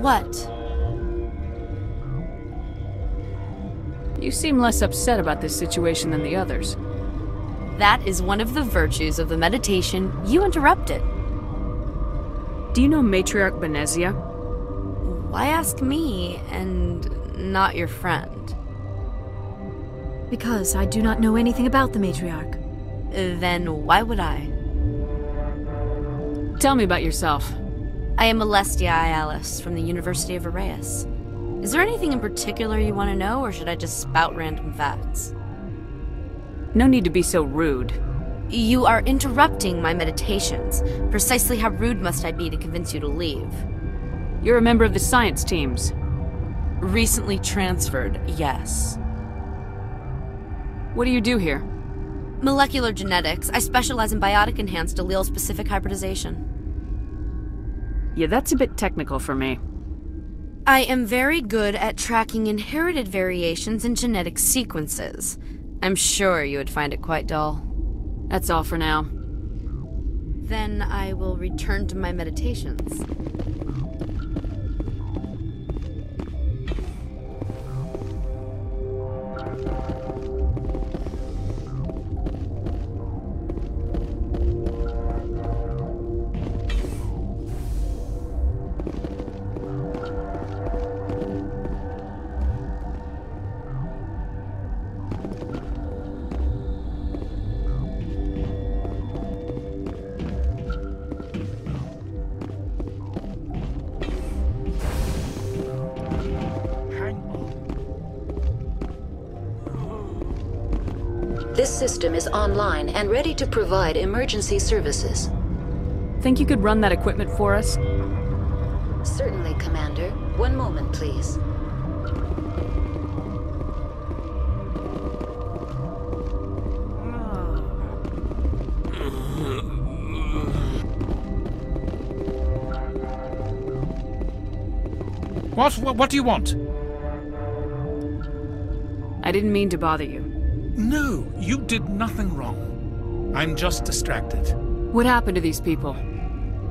What? You seem less upset about this situation than the others. That is one of the virtues of the meditation you interrupted. Do you know Matriarch Benezia? Why ask me and not your friend? Because I do not know anything about the Matriarch. Then why would I? Tell me about yourself. I am Alestia Ialis from the University of Arraius. Is there anything in particular you want to know, or should I just spout random facts? No need to be so rude. You are interrupting my meditations. Precisely how rude must I be to convince you to leave? You're a member of the science teams. Recently transferred, yes. What do you do here? Molecular genetics. I specialize in biotic-enhanced allele-specific hybridization. Yeah, that's a bit technical for me. I am very good at tracking inherited variations in genetic sequences. I'm sure you would find it quite dull. That's all for now. Then I will return to my meditations. This system is online and ready to provide emergency services. Think you could run that equipment for us? Certainly, Commander. One moment, please. What do you want? I didn't mean to bother you. No, you did nothing wrong. I'm just distracted. What happened to these people?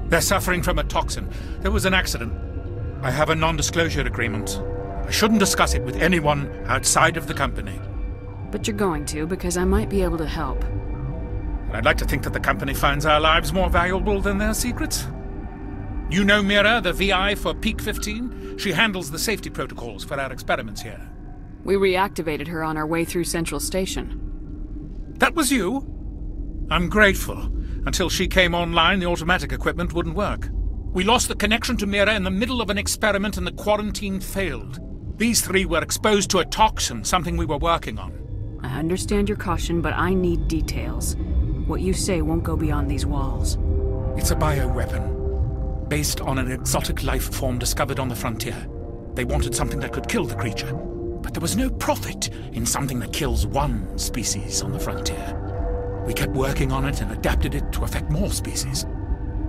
They're suffering from a toxin. There was an accident. I have a non-disclosure agreement. I shouldn't discuss it with anyone outside of the company. But you're going to, because I might be able to help. I'd like to think that the company finds our lives more valuable than their secrets. You know Mira, the VI for Peak 15? She handles the safety protocols for our experiments here. We reactivated her on our way through Central Station. That was you? I'm grateful. Until she came online, the automatic equipment wouldn't work. We lost the connection to Mira in the middle of an experiment and the quarantine failed. These three were exposed to a toxin, something we were working on. I understand your caution, but I need details. What you say won't go beyond these walls. It's a bioweapon, based on an exotic life form discovered on the frontier. They wanted something that could kill the creature, but there was no profit in something that kills one species on the frontier. We kept working on it and adapted it to affect more species.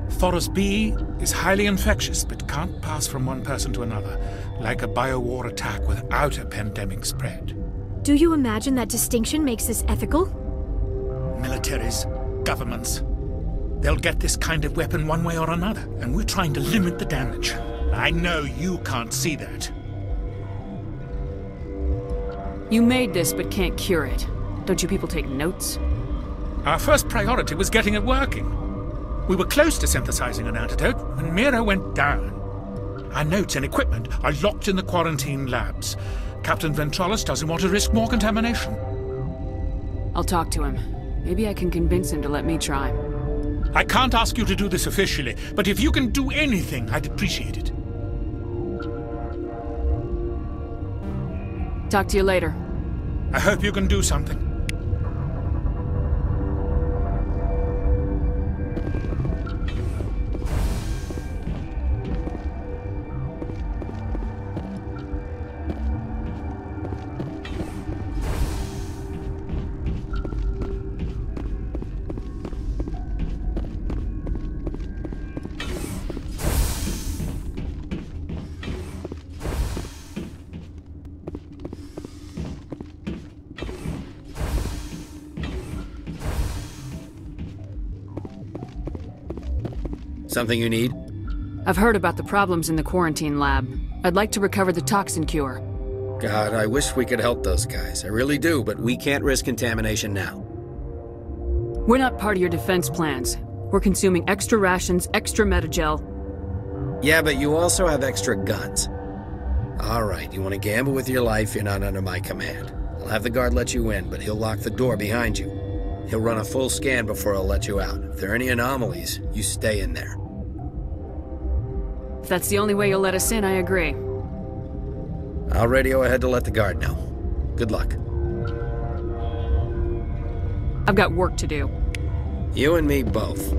Thoros B is highly infectious, but can't pass from one person to another, like a biowar attack without a pandemic spread. Do you imagine that distinction makes this ethical? Militaries, governments, they'll get this kind of weapon one way or another, and we're trying to limit the damage. I know you can't see that. You made this, but can't cure it. Don't you people take notes? Our first priority was getting it working. We were close to synthesizing an antidote when Mira went down. Our notes and equipment are locked in the quarantine labs. Captain Ventralis doesn't want to risk more contamination. I'll talk to him. Maybe I can convince him to let me try. I can't ask you to do this officially, but if you can do anything, I'd appreciate it. Talk to you later. I hope you can do something. Something you need? I've heard about the problems in the quarantine lab. I'd like to recover the toxin cure. God, I wish we could help those guys. I really do, but we can't risk contamination now. We're not part of your defense plans. We're consuming extra rations, extra metagel. Yeah, but you also have extra guns. All right, you want to gamble with your life, you're not under my command. I'll have the guard let you in, but he'll lock the door behind you. He'll run a full scan before he'll let you out. If there are any anomalies, you stay in there. If that's the only way you'll let us in, I agree. I'll radio ahead to let the guard know. Good luck. I've got work to do. You and me both.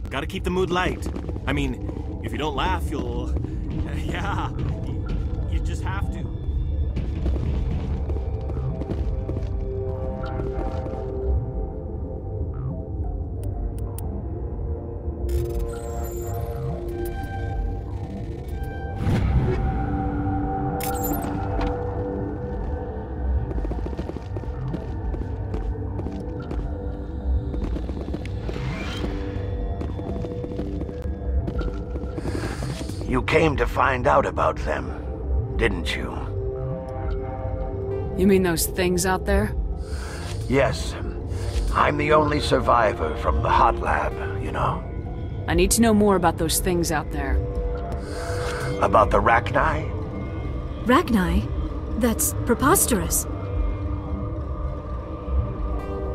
Gotta keep the mood light. I mean, if you don't laugh, you'll... yeah, you just have to. You came to find out about them, didn't you? You mean those things out there? Yes. I'm the only survivor from the hot lab, you know. I need to know more about those things out there. About the Rachni? Rachni? That's preposterous.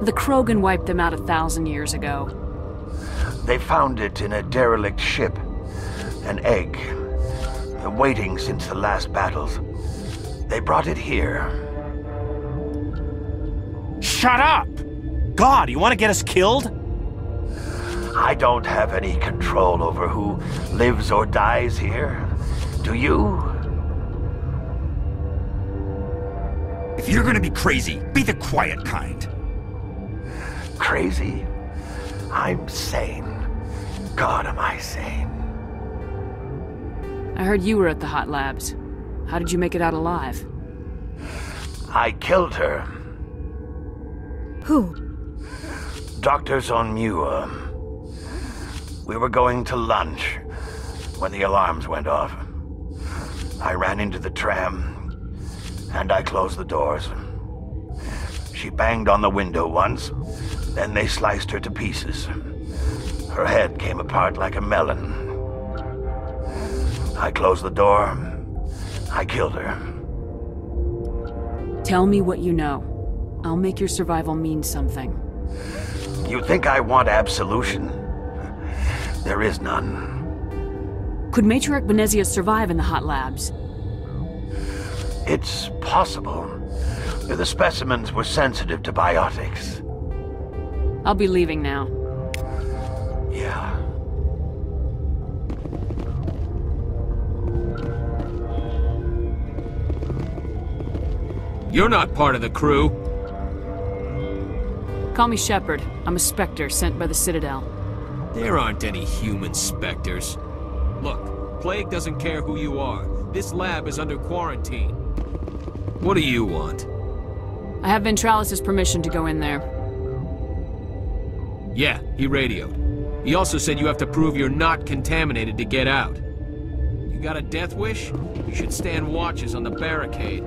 The Krogan wiped them out 1,000 years ago. They found it in a derelict ship. An egg. Waiting since the last battles. They brought it here. Shut up! God, you want to get us killed? I don't have any control over who lives or dies here. Do you? If you're gonna be crazy, be the quiet kind. Crazy? I'm sane. God, am I sane. I heard you were at the hot labs. How did you make it out alive? I killed her. Who? Doctors on Muir. We were going to lunch when the alarms went off. I ran into the tram, and I closed the doors. She banged on the window once, then they sliced her to pieces. Her head came apart like a melon. I closed the door. I killed her. Tell me what you know. I'll make your survival mean something. You think I want absolution? There is none. Could Matriarch Benezia survive in the hot labs? It's possible. The specimens were sensitive to biotics. I'll be leaving now. Yeah. You're not part of the crew. Call me Shepard. I'm a Spectre sent by the Citadel. There aren't any human specters. Look, Plague doesn't care who you are. This lab is under quarantine. What do you want? I have Ventralis' permission to go in there. Yeah, he radioed. He also said you have to prove you're not contaminated to get out. You got a death wish? You should stand watches on the barricade.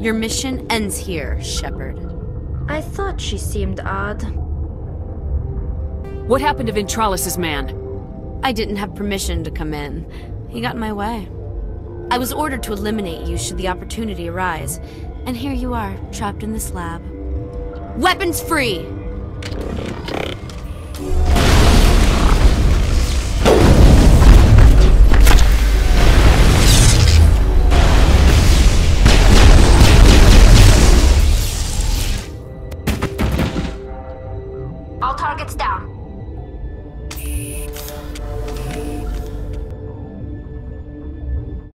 Your mission ends here, Shepard. I thought she seemed odd. What happened to Ventralis' man? I didn't have permission to come in. He got in my way. I was ordered to eliminate you should the opportunity arise. And here you are, trapped in this lab. Weapons free! All targets down.